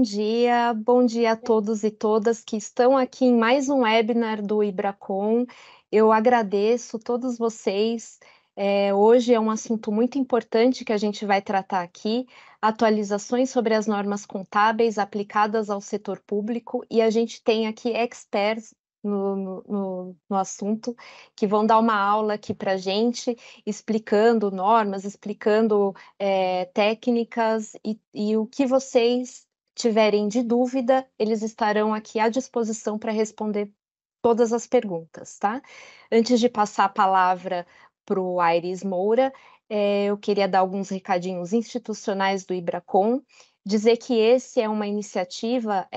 bom dia a todos e todas que estão aqui em mais um webinar do IBRACON. Eu agradeço todos vocês. Hoje é um assunto muito importante que a gente vai tratar aqui, atualizações sobre as normas contábeis aplicadas ao setor público, e a gente tem aqui experts no assunto, que vão dar uma aula aqui para a gente, explicando normas, explicando técnicas e o que vocês tiverem de dúvida, eles estarão aqui à disposição para responder todas as perguntas, tá? Antes de passar a palavra para o Aires Moura, eu queria dar alguns recadinhos institucionais do IBRACON, dizer que esse é uma iniciativa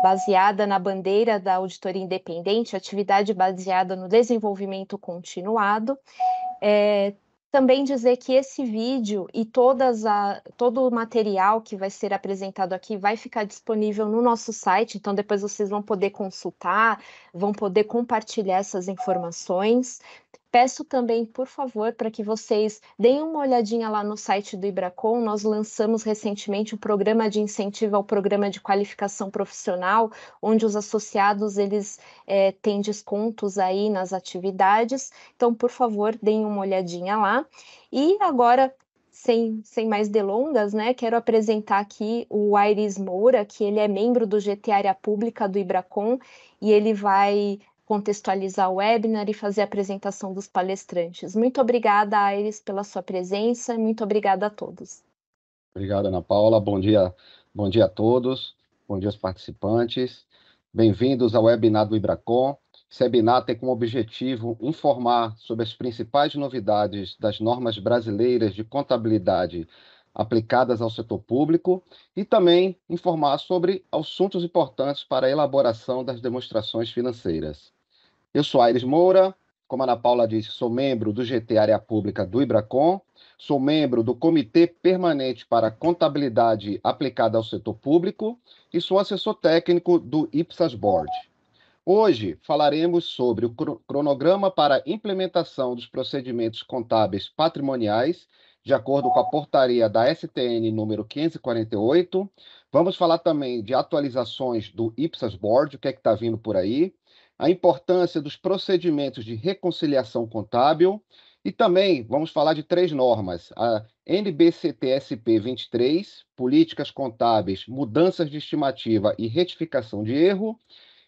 baseada na bandeira da auditoria independente, atividade baseada no desenvolvimento continuado. Também dizer que esse vídeo e todo o material que vai ser apresentado aqui vai ficar disponível no nosso site, então depois vocês vão poder consultar, vão poder compartilhar essas informações. Peço também, por favor, para que vocês deem uma olhadinha lá no site do IBRACON. Nós lançamos recentemente o programa de incentivo ao programa de qualificação profissional, onde os associados eles têm descontos aí nas atividades. Então, por favor, deem uma olhadinha lá. E agora, sem mais delongas, né, quero apresentar aqui o Aires Moura, que ele é membro do GT Área Pública do IBRACON, e ele vai contextualizar o webinar e fazer a apresentação dos palestrantes. Muito obrigada, Aires, pela sua presença, muito obrigada a todos. Obrigado, Ana Paula. Bom dia a todos, bom dia aos participantes. Bem-vindos ao webinar do IBRACON. Esse webinar tem como objetivo informar sobre as principais novidades das normas brasileiras de contabilidade aplicadas ao setor público e também informar sobre assuntos importantes para a elaboração das demonstrações financeiras. Eu sou Aires Moura, como a Ana Paula disse, sou membro do GT Área Pública do IBRACON, sou membro do Comitê Permanente para a Contabilidade Aplicada ao Setor Público e sou assessor técnico do IPSAS Board. Hoje falaremos sobre o cronograma para a implementação dos procedimentos contábeis patrimoniais, de acordo com a portaria da STN número 548. Vamos falar também de atualizações do IPSAS Board, o que é que está vindo por aí, a importância dos procedimentos de reconciliação contábil e também vamos falar de 3 normas, a NBCT-SP 23, Políticas Contábeis, Mudanças de Estimativa e Retificação de Erro,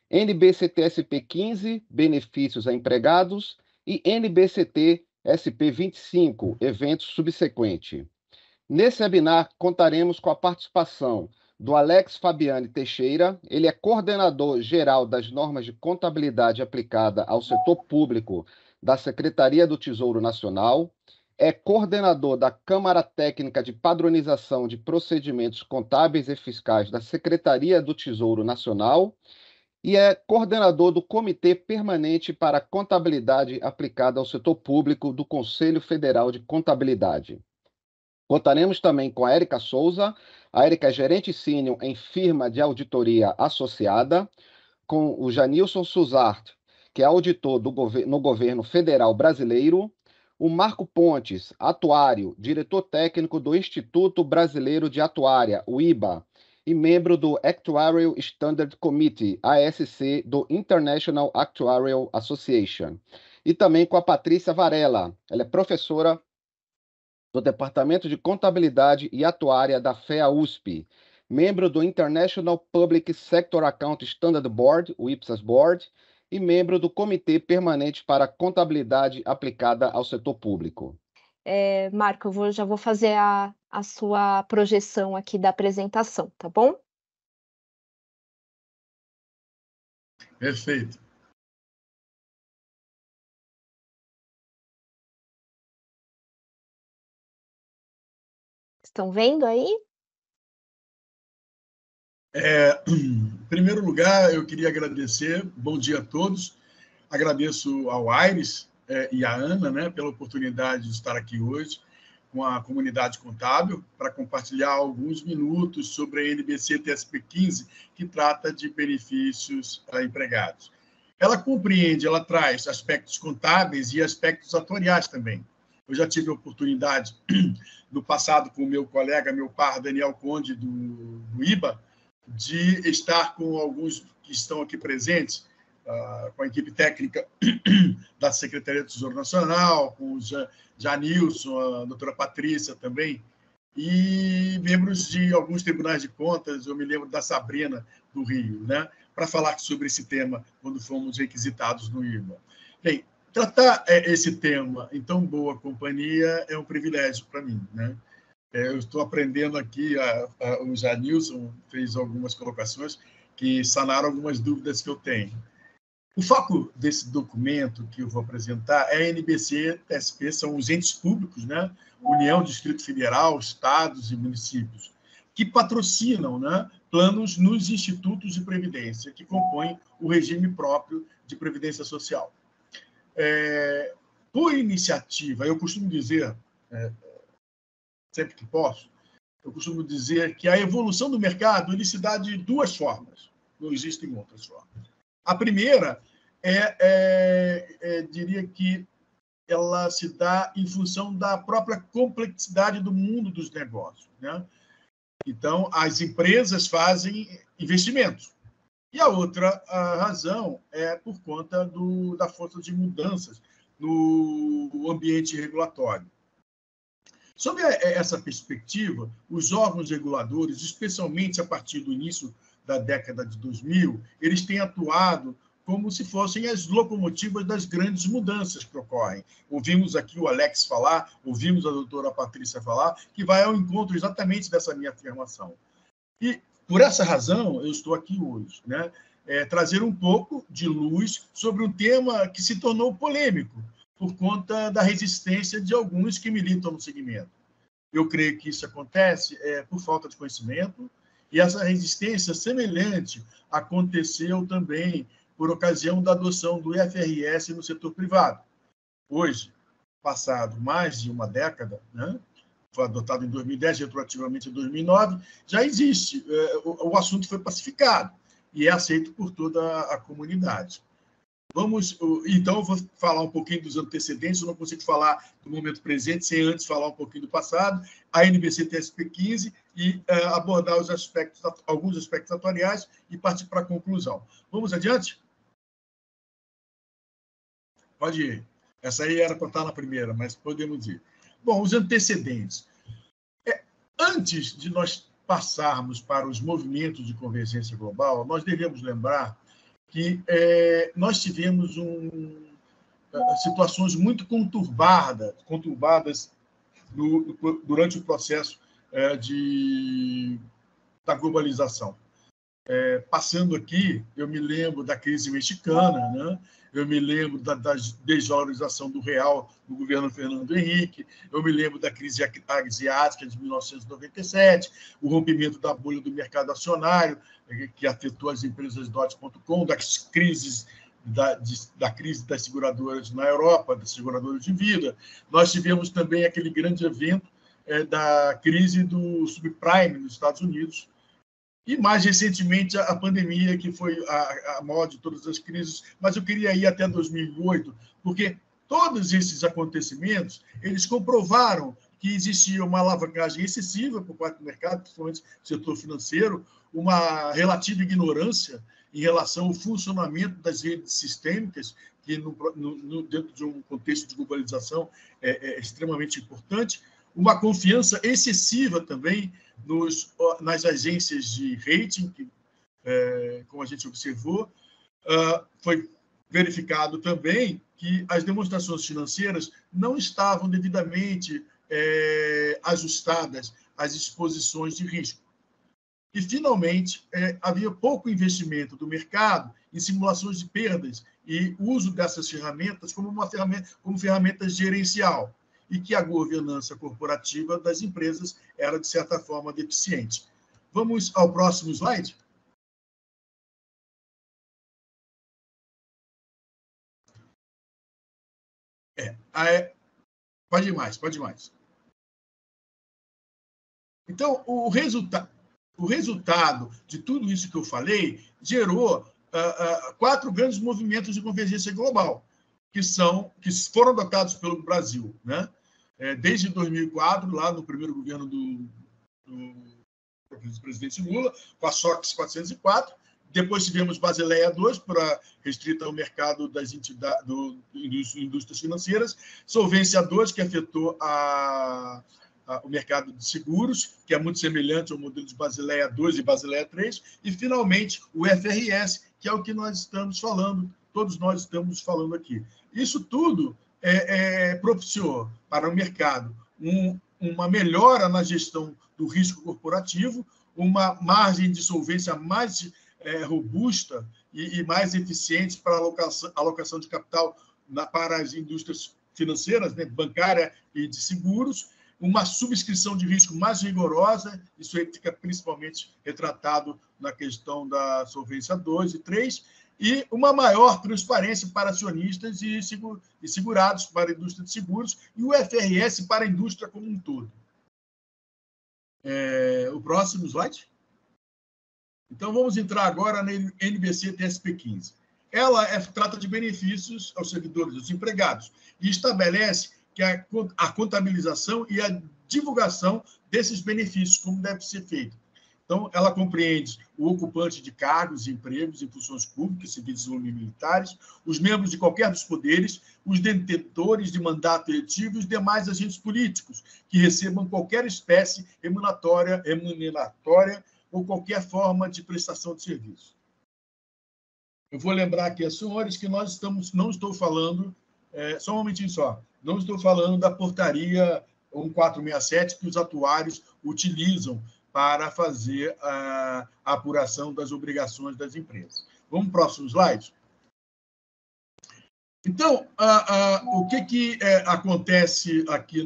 NBCT-SP 15, Benefícios a Empregados e NBCT-SP 25, Eventos Subsequentes. Nesse webinar contaremos com a participação do Alex Fabiane Teixeira, ele é coordenador geral das normas de contabilidade aplicada ao setor público da Secretaria do Tesouro Nacional, é coordenador da Câmara Técnica de Padronização de Procedimentos Contábeis e Fiscais da Secretaria do Tesouro Nacional e é coordenador do Comitê Permanente para a Contabilidade Aplicada ao Setor Público do Conselho Federal de Contabilidade. Contaremos também com a Érica Souza. A Érica é gerente sênior em firma de auditoria associada, com o Janilson Suzart, que é auditor no governo federal brasileiro, o Marco Pontes, atuário, diretor técnico do Instituto Brasileiro de Atuária, o IBA, e membro do Actuarial Standard Committee, ASC, do International Actuarial Association. E também com a Patrícia Varela, ela é professora do Departamento de Contabilidade e Atuária da FEA-USP, membro do International Public Sector Account Standard Board, o IPSAS Board, e membro do Comitê Permanente para a Contabilidade Aplicada ao Setor Público. Marco, eu já vou fazer a sua projeção aqui da apresentação, tá bom? Perfeito. Estão vendo aí? Em primeiro lugar, eu queria agradecer, bom dia a todos, agradeço ao Aires e à Ana, né, pela oportunidade de estar aqui hoje com a comunidade contábil para compartilhar alguns minutos sobre a NBC-TSP 15, que trata de benefícios a empregados. Ela compreende, ela traz aspectos contábeis e aspectos atuariais também. Eu já tive a oportunidade, no passado, com o meu colega, meu par, Daniel Conde, do IBA, de estar com alguns que estão aqui presentes, com a equipe técnica da Secretaria do Tesouro Nacional, com o Janilson, a doutora Patrícia também, e membros de alguns tribunais de contas. Eu me lembro da Sabrina, do Rio, né, para falar sobre esse tema quando fomos requisitados no IBA. Bem, tratar esse tema em tão boa companhia é um privilégio para mim, né? Eu estou aprendendo aqui, o Janilson fez algumas colocações que sanaram algumas dúvidas que eu tenho. O foco desse documento que eu vou apresentar é a NBC, TSP, são os entes públicos, né? União, Distrito Federal, estados e municípios, que patrocinam, né, planos nos institutos de previdência, que compõem o regime próprio de previdência social. Por iniciativa, eu costumo dizer, sempre que posso, eu costumo dizer que a evolução do mercado ele se dá de duas formas, não existem outras formas. A primeira diria que ela se dá em função da própria complexidade do mundo dos negócios, né? Então, as empresas fazem investimentos. E a outra razão é por conta da força de mudanças no ambiente regulatório. Sob essa perspectiva, os órgãos reguladores, especialmente a partir do início da década de 2000, eles têm atuado como se fossem as locomotivas das grandes mudanças que ocorrem. Ouvimos aqui o Alex falar, ouvimos a doutora Patrícia falar, que vai ao encontro exatamente dessa minha afirmação. E, por essa razão, eu estou aqui hoje, né? Trazer um pouco de luz sobre um tema que se tornou polêmico, por conta da resistência de alguns que militam no segmento. Eu creio que isso acontece por falta de conhecimento, e essa resistência semelhante aconteceu também por ocasião da adoção do IFRS no setor privado. Hoje, passado mais de uma década, né, foi adotado em 2010, retroativamente em 2009, já existe, o assunto foi pacificado e é aceito por toda a comunidade. Então, eu vou falar um pouquinho dos antecedentes, eu não consigo falar do momento presente sem antes falar um pouquinho do passado, a NBC TSP 15, e abordar alguns aspectos atuariais e partir para a conclusão. Vamos adiante? Pode ir. Essa aí era para estar na primeira, mas podemos ir. Bom, os antecedentes. Antes de nós passarmos para os movimentos de convergência global, nós devemos lembrar que nós tivemos situações muito conturbadas durante o processo da globalização. Passando aqui, eu me lembro da crise mexicana, né? Eu me lembro da desvalorização do real no governo Fernando Henrique, eu me lembro da crise asiática de 1997, o rompimento da bolha do mercado acionário, que afetou as empresas Dot.com, das crises da crise das seguradoras na Europa, das seguradoras de vida. Nós tivemos também aquele grande evento da crise do subprime nos Estados Unidos, e, mais recentemente, a pandemia, que foi a maior de todas as crises, mas eu queria ir até 2008, porque todos esses acontecimentos, eles comprovaram que existia uma alavancagem excessiva por parte do mercado, principalmente do setor financeiro, uma relativa ignorância em relação ao funcionamento das redes sistêmicas, que dentro de um contexto de globalização é extremamente importante, uma confiança excessiva também nas agências de rating, que, como a gente observou, foi verificado também que as demonstrações financeiras não estavam devidamente ajustadas às exposições de risco. E, finalmente, havia pouco investimento do mercado em simulações de perdas e uso dessas ferramentas como ferramentas gerencial, e que a governança corporativa das empresas era, de certa forma, deficiente. Vamos ao próximo slide? Pode ir mais, pode ir mais. Então, o resultado de tudo isso que eu falei gerou 4 grandes movimentos de convergência global, que foram adotados pelo Brasil, né? Desde 2004, lá no primeiro governo do presidente Lula, com a SOX 404. Depois tivemos Basileia II, para restrita ao mercado das entidades, indústrias financeiras. Solvência II, que afetou o mercado de seguros, que é muito semelhante ao modelo de Basileia II e Basileia III. E, finalmente, o FRS, que é o que nós estamos falando, todos nós estamos falando aqui. Isso tudo propiciou para o mercado uma melhora na gestão do risco corporativo, uma margem de solvência mais robusta e mais eficiente para a alocação de capital para as indústrias financeiras, né, bancária e de seguros, uma subscrição de risco mais rigorosa, isso fica principalmente retratado na questão da solvência 2 e 3, e uma maior transparência para acionistas e segurados para a indústria de seguros, e o FRS para a indústria como um todo. O próximo slide. Então, vamos entrar agora na NBC-TSP15. Ela trata de benefícios aos servidores, aos empregados, e estabelece que a contabilização e a divulgação desses benefícios, como deve ser feito. Então, ela compreende o ocupante de cargos e empregos em funções públicas, civis ou militares, os membros de qualquer dos poderes, os detentores de mandato eletivo e os demais agentes políticos que recebam qualquer espécie remuneratória ou qualquer forma de prestação de serviço. Eu vou lembrar aqui aos senhores que não estou falando, só um momentinho só, não estou falando da portaria 1467 que os atuários utilizam para fazer a apuração das obrigações das empresas. Vamos para o próximo slide? Então, o que acontece aqui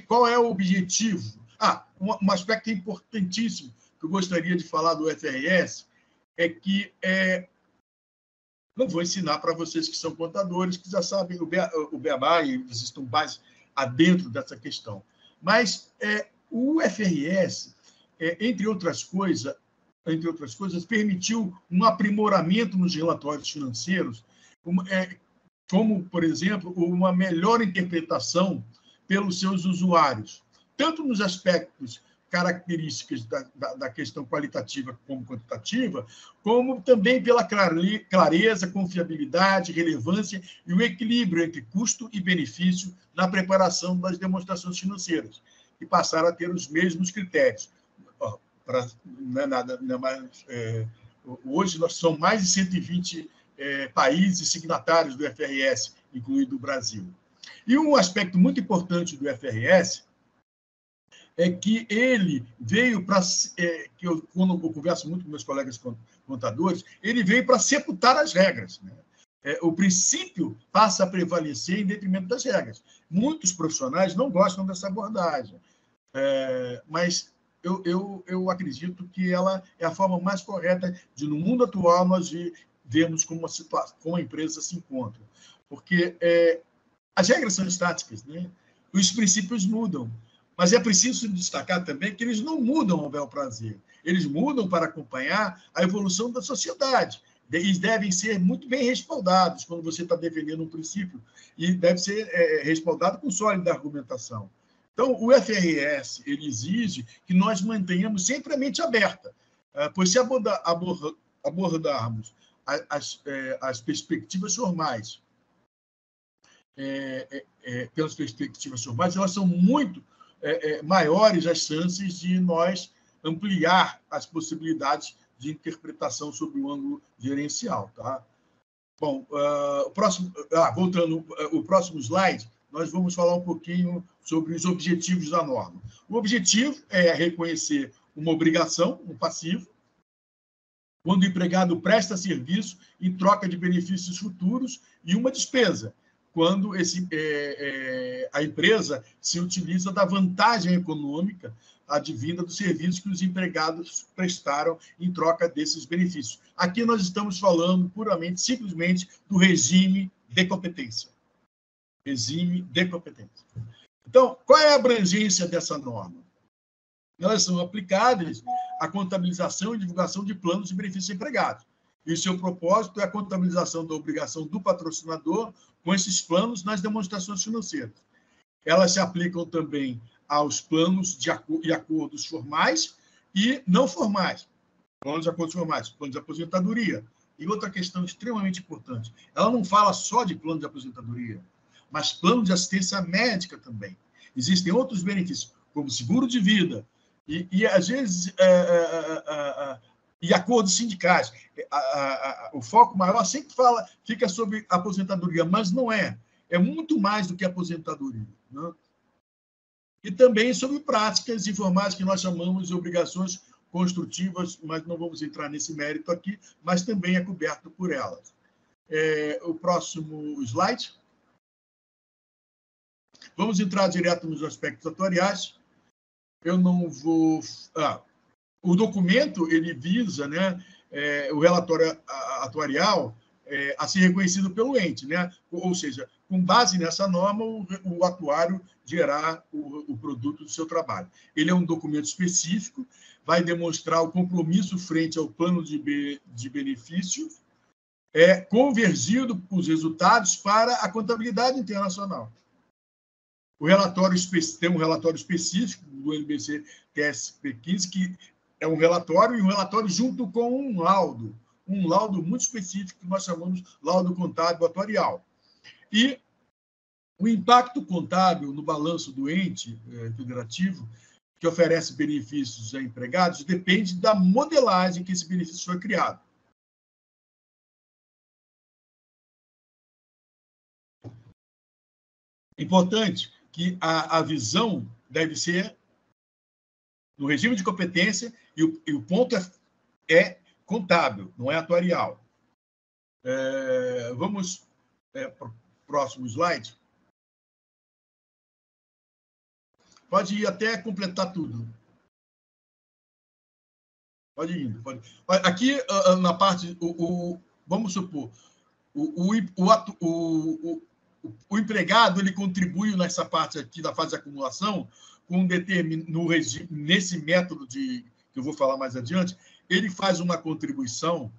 qual é o objetivo? Um aspecto importantíssimo que eu gostaria de falar do FRS é que não vou ensinar para vocês que são contadores, que já sabem o beabá e vocês estão mais adentro dessa questão. Mas o FRS, entre outras coisas, permitiu um aprimoramento nos relatórios financeiros, como, por exemplo, uma melhor interpretação pelos seus usuários, tanto nos aspectos características da questão qualitativa como quantitativa, como também pela clareza, confiabilidade, relevância e o equilíbrio entre custo e benefício na preparação das demonstrações financeiras, e passaram a ter os mesmos critérios. Hoje, nós somos mais de 120 países signatários do FRS, incluído o Brasil. E um aspecto muito importante do FRS é que ele veio para... quando eu converso muito com meus colegas contadores, ele veio para sepultar as regras, né? O princípio passa a prevalecer em detrimento das regras. Muitos profissionais não gostam dessa abordagem, mas eu acredito que ela é a forma mais correta de, no mundo atual, nós vermos como a empresa se encontra. Porque as regras são estáticas, né? Os princípios mudam. Mas é preciso destacar também que eles não mudam ao bel prazer. Eles mudam para acompanhar a evolução da sociedade. Eles devem ser muito bem respaldados quando você está defendendo um princípio. E deve ser respaldado com sólida argumentação. Então, o FRS ele exige que nós mantenhamos sempre a mente aberta. Pois se abordarmos as perspectivas formais, pelas perspectivas formais, elas são muito maiores as chances de nós ampliar as possibilidades de interpretação sob o ângulo gerencial. Tá? Bom, voltando ao próximo slide, nós vamos falar um pouquinho sobre os objetivos da norma. O objetivo é reconhecer uma obrigação, um passivo, quando o empregado presta serviço em troca de benefícios futuros, e uma despesa, quando a empresa se utiliza da vantagem econômica advinda do serviço que os empregados prestaram em troca desses benefícios. Aqui nós estamos falando puramente, simplesmente, do regime de competência. Regime de competência. Então, qual é a abrangência dessa norma? Elas são aplicáveis à contabilização e divulgação de planos de benefícios empregados. E o seu propósito é a contabilização da obrigação do patrocinador com esses planos nas demonstrações financeiras. Elas se aplicam também aos planos e acordos formais e não formais. Planos e acordos formais, plano de aposentadoria. E outra questão extremamente importante, ela não fala só de plano de aposentadoria, mas plano de assistência médica também. Existem outros benefícios, como seguro de vida, e às vezes, e acordos sindicais. O foco maior sempre fica sobre aposentadoria, mas não é. É muito mais do que aposentadoria. Né? E também sobre práticas informais que nós chamamos de obrigações construtivas, mas não vamos entrar nesse mérito aqui, mas também é coberto por elas. O próximo slide. Vamos entrar direto nos aspectos atuariais. Eu não vou... o documento, ele visa, né, o relatório atuarial a ser reconhecido pelo ente, né? Ou seja, com base nessa norma, o atuário gerar o produto do seu trabalho. Ele é um documento específico, vai demonstrar o compromisso frente ao plano de benefício, convergido os resultados para a contabilidade internacional. O relatório tem um relatório específico do NBC TSP 15, que é um relatório, e um relatório junto com um laudo muito específico, que nós chamamos laudo contábil atuarial. E o impacto contábil no balanço do ente federativo, que oferece benefícios a empregados, depende da modelagem que esse benefício foi criado. Importante que a visão deve ser no regime de competência, e o ponto é contábil, não é atuarial. Vamos para o próximo slide. Pode ir até completar tudo. Pode ir. Pode. Aqui, na parte... vamos supor, o empregado ele contribui nessa parte aqui da fase de acumulação com nesse método que eu vou falar mais adiante, ele faz uma contribuição,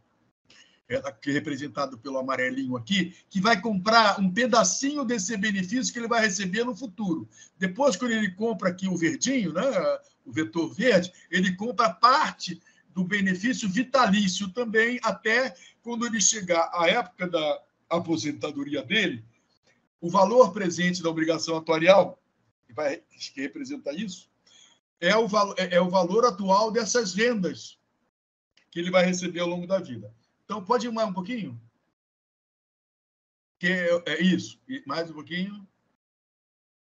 que é representado pelo amarelinho aqui, que vai comprar um pedacinho desse benefício que ele vai receber no futuro. Depois, quando ele compra aqui o verdinho, né, o vetor verde, ele compra parte do benefício vitalício também, até quando ele chegar à época da aposentadoria dele, o valor presente da obrigação atuarial, que representa isso, é o valor atual dessas rendas que ele vai receber ao longo da vida. Então, pode ir mais um pouquinho? Que é isso. Mais um pouquinho.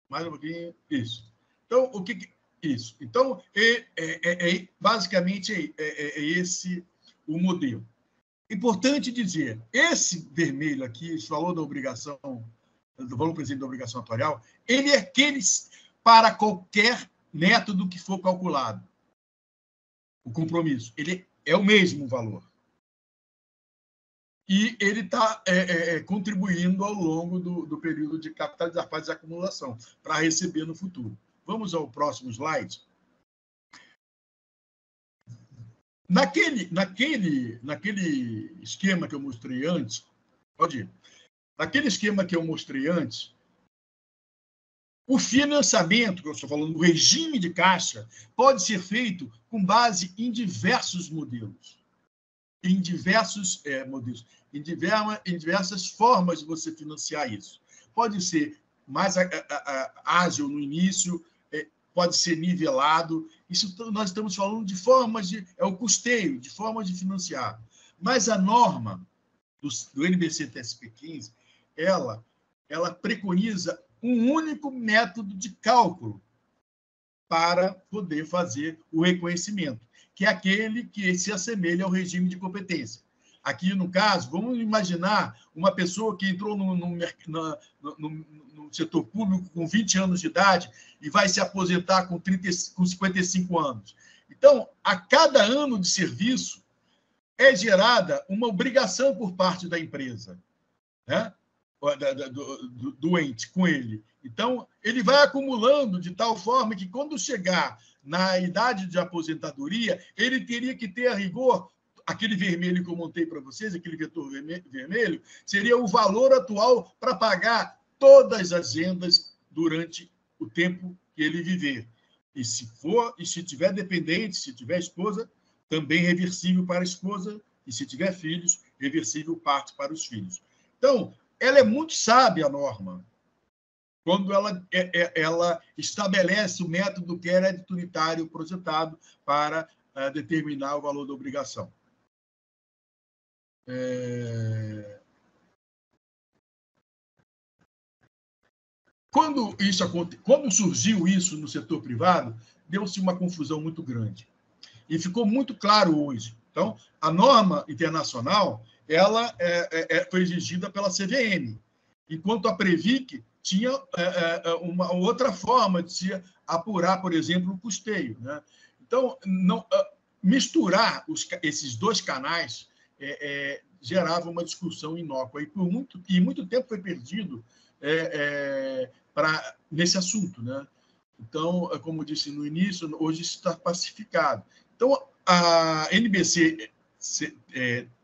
Mais um pouquinho. Isso. Então, o que... Isso. Então, basicamente, é esse o modelo. Importante dizer, esse vermelho aqui, esse valor da obrigação, do valor presente da obrigação atuarial, ele é aqueles para qualquer método que for calculado. O compromisso. Ele é o mesmo valor. E ele está contribuindo ao longo do período de capitalização, fase de acumulação, para receber no futuro. Vamos ao próximo slide. Naquele esquema que eu mostrei antes, pode ir. Naquele esquema que eu mostrei antes, o financiamento, que eu estou falando, o regime de caixa, pode ser feito com base em diversos modelos. Em diversos modelos. Em diversas formas de você financiar isso. Pode ser mais ágil no início, pode ser nivelado. Isso nós estamos falando de formas de... É o custeio, de formas de financiar. Mas a norma do NBC TSP 15, ela preconiza um único método de cálculo para poder fazer o reconhecimento, que é aquele que se assemelha ao regime de competência. Aqui, no caso, vamos imaginar uma pessoa que entrou no setor público com 20 anos de idade e vai se aposentar com 55 anos. Então, a cada ano de serviço é gerada uma obrigação por parte da empresa, né? do ente com ele. Então, ele vai acumulando de tal forma que, quando chegar na idade de aposentadoria, ele teria que ter, a rigor, aquele vermelho que eu montei para vocês, aquele vetor vermelho, seria o valor atual para pagar todas as rendas durante o tempo que ele viver. E se tiver dependente, se tiver esposa, também reversível para a esposa, e se tiver filhos, reversível parte para os filhos. Então, ela é muito sábia, a norma, quando ela estabelece o método que era unitário projetado para determinar o valor da obrigação. Quando surgiu isso no setor privado, deu-se uma confusão muito grande. E ficou muito claro hoje. Então, a norma internacional ela foi exigida pela CVM, enquanto a Previc tinha uma outra forma de se apurar, por exemplo, o custeio, né? Então, misturar esses dois canais gerava uma discussão inócua. E muito tempo foi perdido nesse assunto, né? Então, como disse no início, hoje está pacificado. Então, a NBC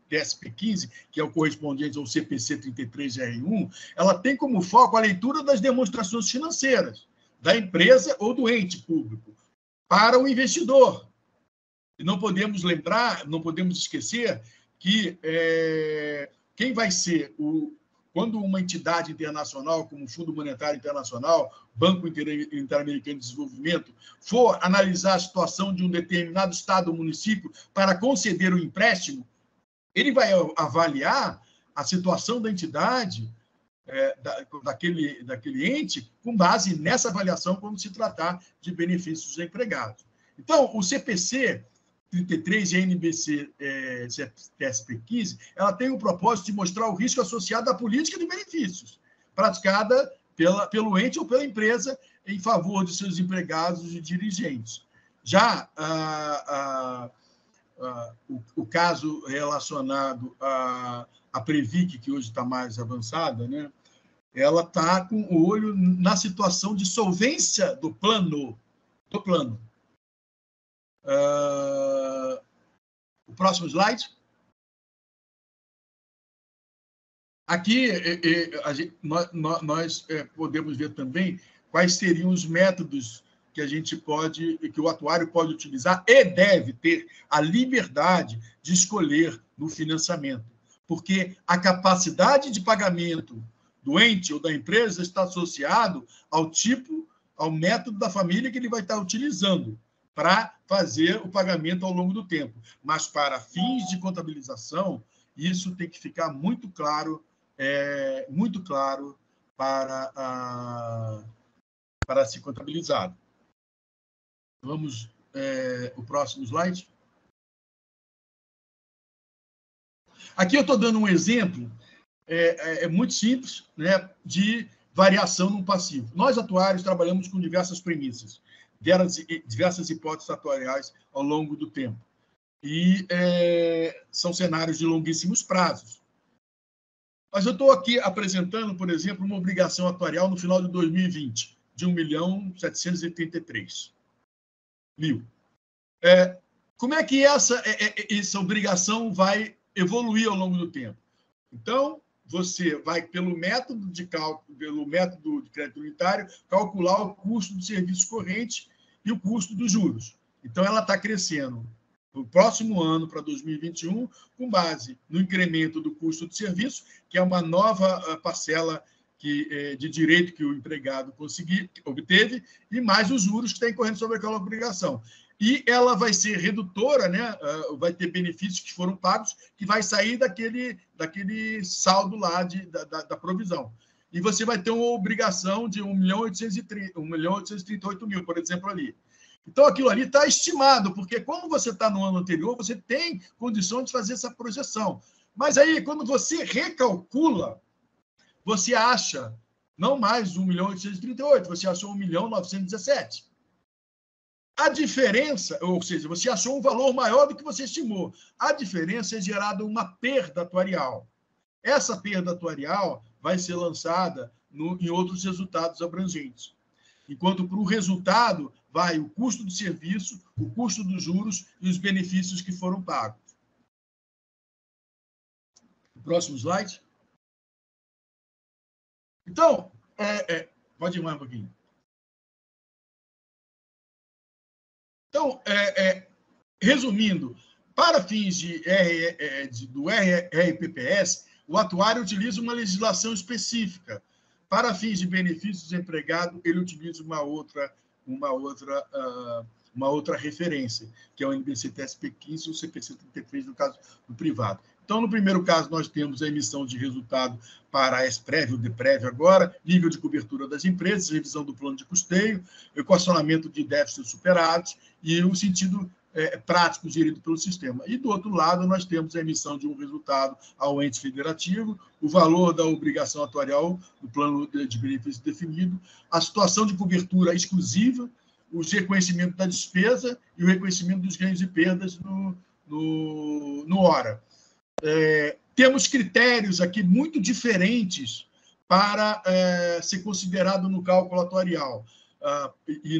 TSP15, que é o correspondente ao CPC 33R1, ela tem como foco a leitura das demonstrações financeiras da empresa ou do ente público para o investidor. E não podemos esquecer que quem vai ser quando uma entidade internacional, como o Fundo Monetário Internacional, Banco Interamericano de Desenvolvimento, for analisar a situação de um determinado estado ou município para conceder o empréstimo, ele vai avaliar a situação da entidade, daquele ente, com base nessa avaliação, quando se tratar de benefícios empregados. Então, o CPC 33 e a NBC TSP15, ela tem o propósito de mostrar o risco associado à política de benefícios, praticada pelo ente ou pela empresa em favor de seus empregados e dirigentes. Já o caso relacionado à Previc, que hoje está mais avançada, né, ela está com o olho na situação de solvência do plano. O próximo slide. Aqui nós podemos ver também quais seriam os métodos que o atuário pode utilizar e deve ter a liberdade de escolher no financiamento, porque a capacidade de pagamento do ente ou da empresa está associado ao método da família que ele vai estar utilizando para fazer o pagamento ao longo do tempo. Mas, para fins de contabilização, isso tem que ficar muito claro para ser contabilizado. Vamos o próximo slide. Aqui eu estou dando um exemplo muito simples, né, de variação no passivo. Nós, atuários, trabalhamos com diversas premissas, diversas hipóteses atuariais ao longo do tempo. E são cenários de longuíssimos prazos. Mas eu estou aqui apresentando, por exemplo, uma obrigação atuarial no final de 2020, de 1.783.000. Como é que essa obrigação vai evoluir ao longo do tempo? Então, você vai, pelo método de crédito unitário, calcular o custo do serviço corrente e o custo dos juros. Então, ela está crescendo no próximo ano, para 2021, com base no incremento do custo de serviço, que é uma nova parcela de direito que o empregado obteve, e mais os juros que está incorrendo sobre aquela obrigação. E ela vai ser redutora, né? Vai ter benefícios que foram pagos, que vai sair daquele saldo lá da provisão. E você vai ter uma obrigação de 1.838.000, por exemplo, ali. Então, aquilo ali está estimado, porque quando você está no ano anterior, você tem condição de fazer essa projeção. Mas aí, quando você recalcula, você acha não mais 1.838.000, você achou 1.917.000. A diferença, ou seja, você achou um valor maior do que você estimou. A diferença é gerada uma perda atuarial. Essa perda atuarial vai ser lançada em outros resultados abrangentes. Enquanto para o resultado vai o custo do serviço, o custo dos juros e os benefícios que foram pagos. O próximo slide. Então, pode ir mais um pouquinho. Então, resumindo, para fins do RRPPS, o atuário utiliza uma legislação específica. Para fins de benefício do desempregado, ele utiliza uma outra referência, que é o NBC-TSP 15 e o CPC 33, no caso do privado. Então, no primeiro caso, nós temos a emissão de resultado para a ex-prévio, o DPREV agora, nível de cobertura das empresas, revisão do plano de custeio, equacionamento de déficits superados e o sentido prático gerido pelo sistema. E, do outro lado, nós temos a emissão de um resultado ao ente federativo, o valor da obrigação atuarial do plano de benefício definido, a situação de cobertura exclusiva, o reconhecimento da despesa e o reconhecimento dos ganhos e perdas no HORA. Temos critérios aqui muito diferentes para ser considerado no cálculo atuarial e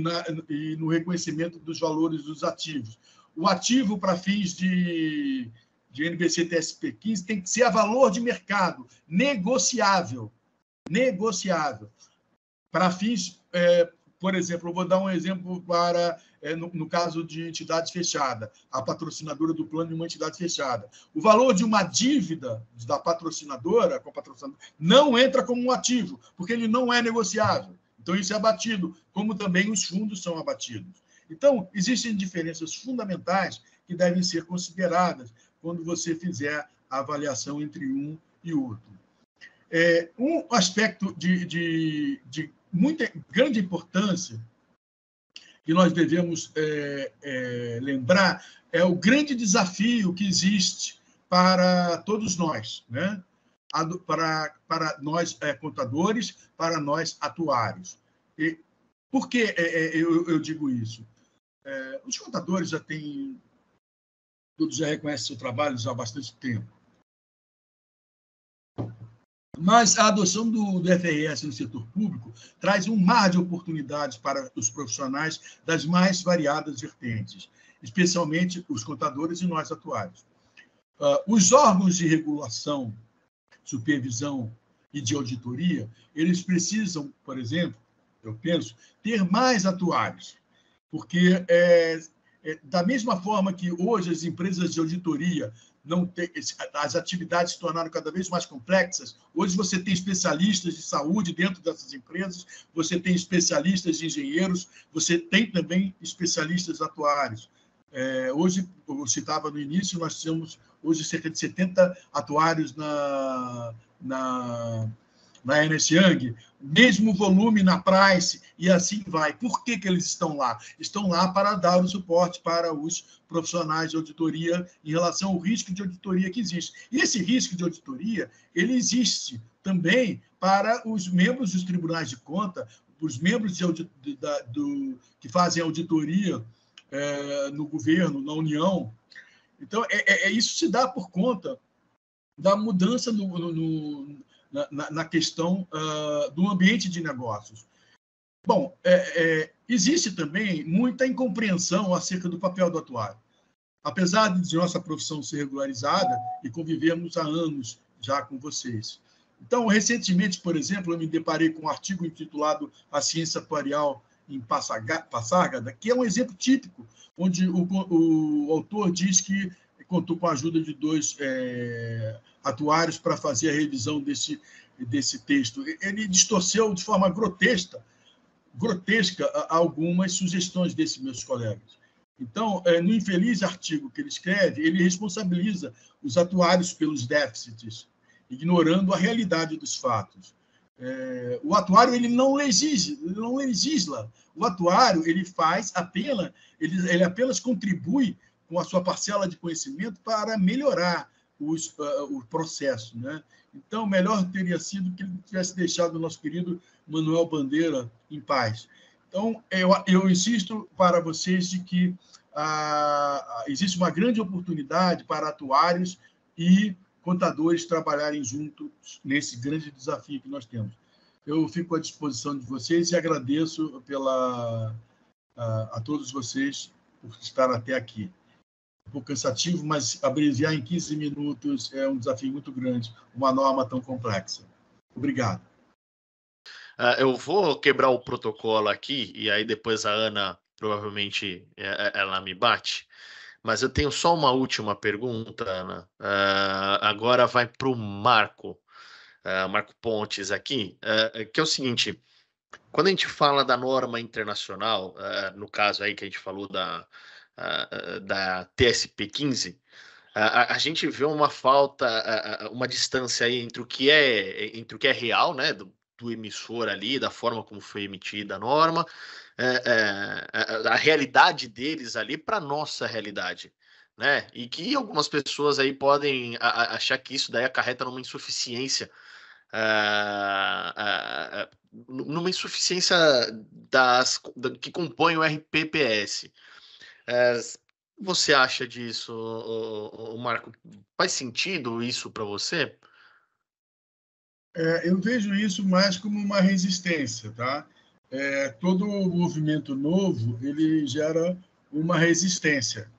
no reconhecimento dos valores dos ativos. O ativo para fins de NBC-TSP 15 tem que ser a valor de mercado, negociável. Para fins, por exemplo, eu vou dar um exemplo para, no caso de entidade fechada, a patrocinadora do plano de uma entidade fechada. O valor de uma dívida da patrocinadora, com a patrocinadora, não entra como um ativo, porque ele não é negociável. Então, isso é abatido, como também os fundos são abatidos. Então, existem diferenças fundamentais que devem ser consideradas quando você fizer a avaliação entre um e outro. Um aspecto de muita grande importância que nós devemos lembrar é o grande desafio que existe para todos nós, né? Para nós contadores, para nós atuários. E por que eu digo isso? Os contadores todos já reconhecem seu trabalho já há bastante tempo. Mas a adoção do FRS no setor público traz um mar de oportunidades para os profissionais das mais variadas vertentes, especialmente os contadores e nós atuários. Os órgãos de regulação, supervisão e de auditoria, eles precisam, por exemplo, eu penso, ter mais atuários, porque da mesma forma que hoje as empresas de auditoria as atividades se tornaram cada vez mais complexas. Hoje você tem especialistas de saúde dentro dessas empresas, você tem especialistas de engenheiros, você tem também especialistas atuários. Hoje, eu citava no início, nós temos hoje cerca de 70 atuários na Ernst Young, mesmo volume na Price, e assim vai. Por que eles estão lá? Estão lá para dar o suporte para os profissionais de auditoria em relação ao risco de auditoria que existe. E esse risco de auditoria, ele existe também para os membros dos tribunais de conta, os membros que fazem auditoria no governo, na União. Então, isso se dá por conta da mudança na questão do ambiente de negócios. Bom, existe também muita incompreensão acerca do papel do atuário. Apesar de nossa profissão ser regularizada e convivemos há anos já com vocês. Então, recentemente, por exemplo, eu me deparei com um artigo intitulado A Ciência Atuarial em Passárgada, que é um exemplo típico, onde o autor diz que contou com a ajuda de 2 atuários para fazer a revisão desse texto. Ele distorceu de forma grotesca algumas sugestões desses meus colegas. Então, no infeliz artigo que ele escreve, ele responsabiliza os atuários pelos déficits, ignorando a realidade dos fatos. O atuário ele não legisla. O atuário ele apenas contribui com a sua parcela de conhecimento para melhorar o processo, né? Então, melhor teria sido que ele tivesse deixado o nosso querido Manuel Bandeira em paz. Então, eu insisto para vocês de que existe uma grande oportunidade para atuários e contadores trabalharem juntos nesse grande desafio que nós temos. Eu fico à disposição de vocês e agradeço a todos vocês por estar até aqui. Um pouco cansativo, mas abreviar em 15 minutos é um desafio muito grande, uma norma tão complexa. Obrigado. Eu vou quebrar o protocolo aqui, e aí depois a Ana provavelmente ela me bate. Mas eu tenho só uma última pergunta, Ana. Agora vai para o Marco Pontes aqui, que é o seguinte: quando a gente fala da norma internacional, no caso aí que a gente falou da TSP15, a gente vê uma falta, uma distância aí entre o que é real, né, do emissor ali, da forma como foi emitida a norma, a realidade deles ali para a nossa realidade, né? E que algumas pessoas aí podem achar que isso daí acarreta numa insuficiência, numa insuficiência que compõe o RPPS. Você acha disso, Marco? Faz sentido isso para você? Eu vejo isso mais como uma resistência, tá? Todo movimento novo ele gera uma resistência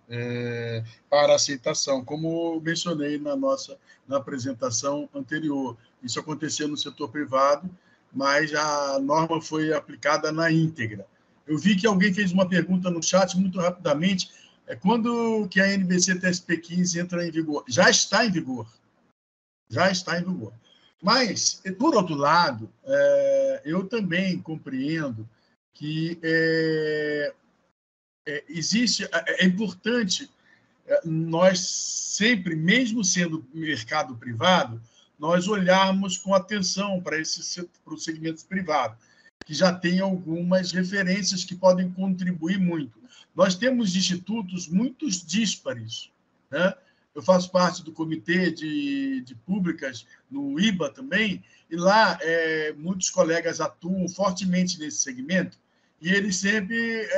para aceitação, como mencionei na apresentação anterior. Isso aconteceu no setor privado, mas a norma foi aplicada na íntegra. Eu vi que alguém fez uma pergunta no chat muito rapidamente. Quando que a NBC TSP15 entra em vigor? Já está em vigor. Já está em vigor. Mas, por outro lado, eu também compreendo que é importante nós sempre, mesmo sendo mercado privado, nós olharmos com atenção para os segmentos privados, que já tem algumas referências que podem contribuir muito. Nós temos institutos muito díspares, né? Eu faço parte do comitê de públicas no IBA também, e lá muitos colegas atuam fortemente nesse segmento, e eles sempre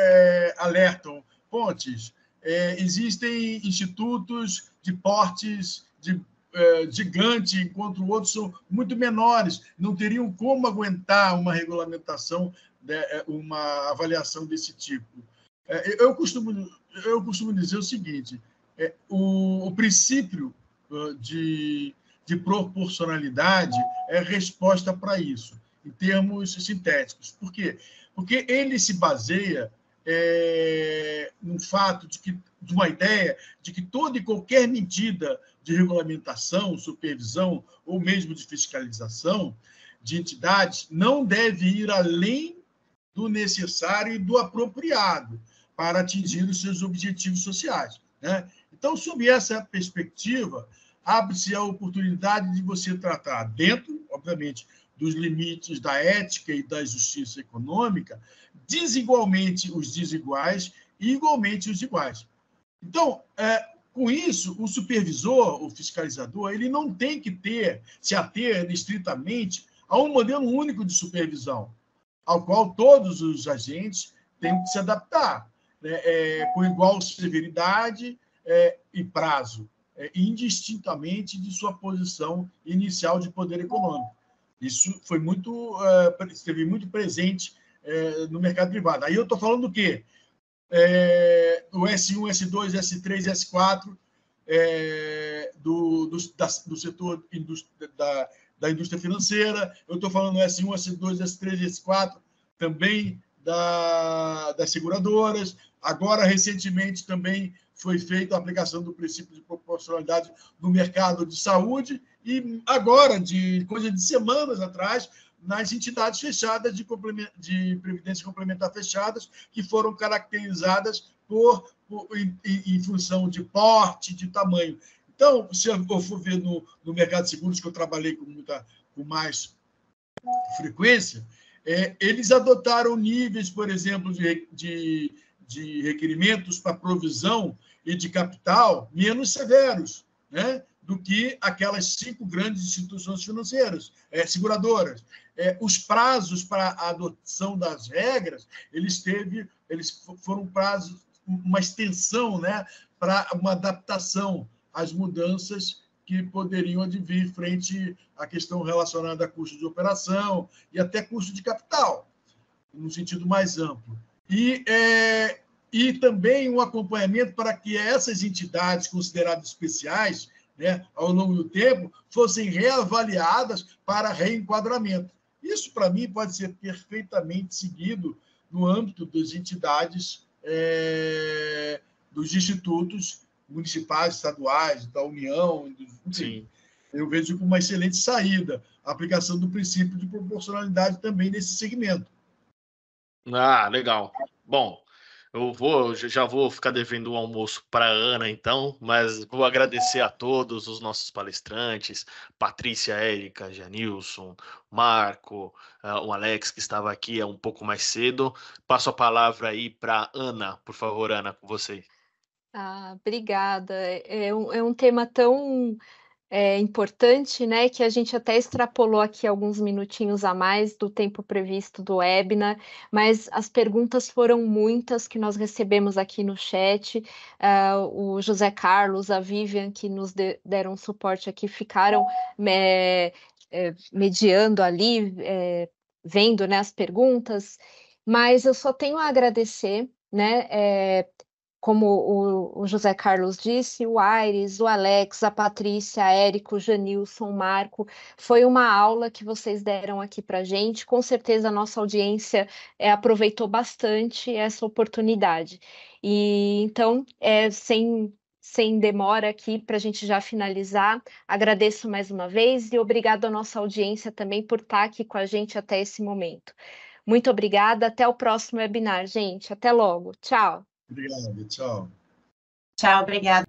alertam: Pontes, existem institutos de portes gigante, enquanto outros são muito menores, não teriam como aguentar uma regulamentação, uma avaliação desse tipo. Eu costumo dizer o seguinte: o princípio de proporcionalidade é resposta para isso, em termos sintéticos. Por quê? Porque ele se baseia no fato de uma ideia de que toda e qualquer medida de regulamentação, supervisão ou mesmo de fiscalização de entidades não deve ir além do necessário e do apropriado para atingir os seus objetivos sociais, né? Então, sob essa perspectiva, abre-se a oportunidade de você tratar, dentro, obviamente, dos limites da ética e da justiça econômica, desigualmente os desiguais e igualmente os iguais. Então, com isso, o supervisor, o fiscalizador, ele não tem que se ater estritamente a um modelo único de supervisão, ao qual todos os agentes têm que se adaptar, né, com igual severidade e prazo, indistintamente de sua posição inicial de poder econômico. Isso esteve muito presente no mercado privado. Aí eu estou falando do quê? O S1, S2, S3, S4 do setor da indústria financeira. Eu estou falando S1, S2, S3, S4 também das seguradoras. Agora, recentemente, também foi feita a aplicação do princípio de proporcionalidade no mercado de saúde e agora, coisa de semanas atrás, nas entidades fechadas de previdência complementar fechadas, que foram caracterizadas em função de porte, de tamanho. Então, se eu for ver no mercado de seguros, que eu trabalhei com mais frequência, eles adotaram níveis, por exemplo, de requerimentos para provisão e de capital menos severos, né, do que aquelas 5 grandes instituições financeiras, seguradoras. Os prazos para a adoção das regras, eles foram prazos, uma extensão, né, para uma adaptação às mudanças que poderiam advir frente à questão relacionada a custo de operação e até custo de capital, no sentido mais amplo. E também um acompanhamento para que essas entidades consideradas especiais, né, ao longo do tempo, fossem reavaliadas para reenquadramento. Isso, para mim, pode ser perfeitamente seguido no âmbito das entidades dos institutos municipais, estaduais, da União, enfim. Sim. Eu vejo como uma excelente saída a aplicação do princípio de proporcionalidade também nesse segmento. Ah, legal. Bom, já vou ficar devendo um almoço para a Ana, então, mas vou agradecer a todos os nossos palestrantes, Patrícia, Érica, Janilson, Marco, o Alex, que estava aqui um pouco mais cedo. Passo a palavra aí para Ana, por favor, Ana, com você. Obrigada. É um tema tão importante, né, que a gente até extrapolou aqui alguns minutinhos a mais do tempo previsto do webinar, mas as perguntas foram muitas que nós recebemos aqui no chat. O José Carlos, a Vivian, que nos deram suporte aqui, ficaram mediando ali, vendo, né, as perguntas, mas eu só tenho a agradecer, né, como o José Carlos disse, o Aires, o Alex, a Patrícia, a Érico, o Janilson, o Marco, foi uma aula que vocês deram aqui para a gente. Com certeza a nossa audiência aproveitou bastante essa oportunidade. E então, sem demora aqui, para a gente já finalizar, agradeço mais uma vez e obrigado à nossa audiência também por estar aqui com a gente até esse momento. Muito obrigada, até o próximo webinar, gente. Até logo. Tchau. Obrigado, tchau. Tchau, obrigada.